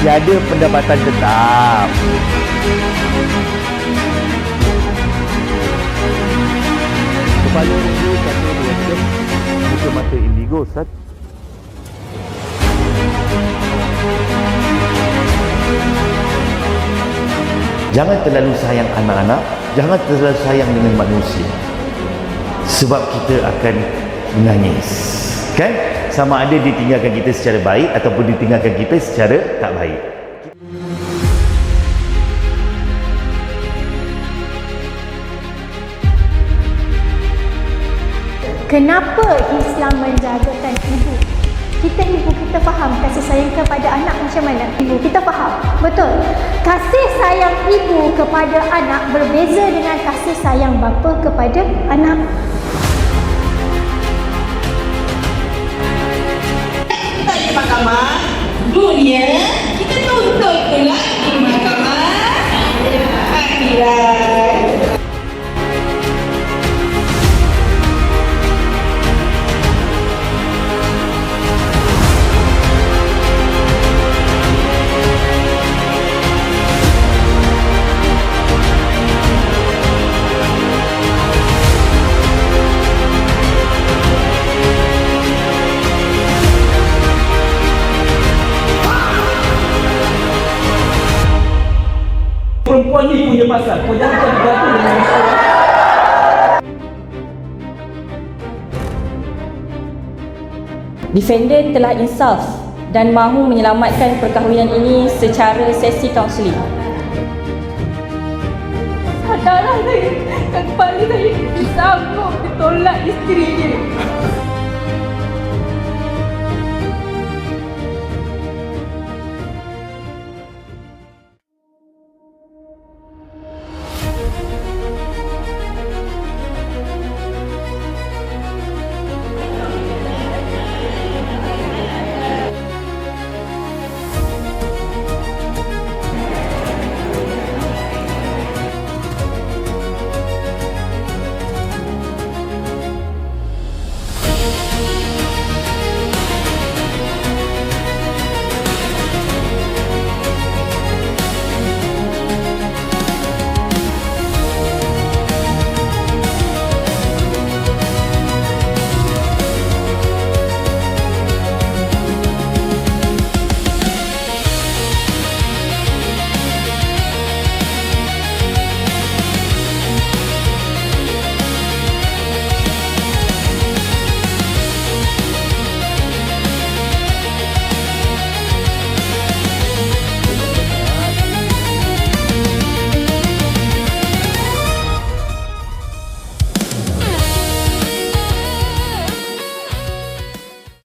tiada pendapatan tetap. Kepala dia kata dia buka mata indigo, Ustaz. Jangan terlalu sayang anak-anak, jangan terlalu sayang dengan manusia. Sebab kita akan menangis. Kan? Sama ada ditinggalkan kita secara baik ataupun ditinggalkan kita secara tak baik. Kenapa Islam menjagakan ibu? Kita faham kasih sayang kepada anak macam mana? Ibu, kita faham. Betul. Kasih sayang ibu kepada anak berbeza dengan kasih sayang bapa kepada anak. Kita di mahkamah dunia, kita tuntut pula di mahkamah akhirat. Perempuan ni punya pasal. Kau jangan cari gaduh dengan masalah. Defendant telah insaf dan mahu menyelamatkan perkahwinan ini secara sesi kaunseling. Sadarlah saya, kepala saya sanggup ditolak isteri dia.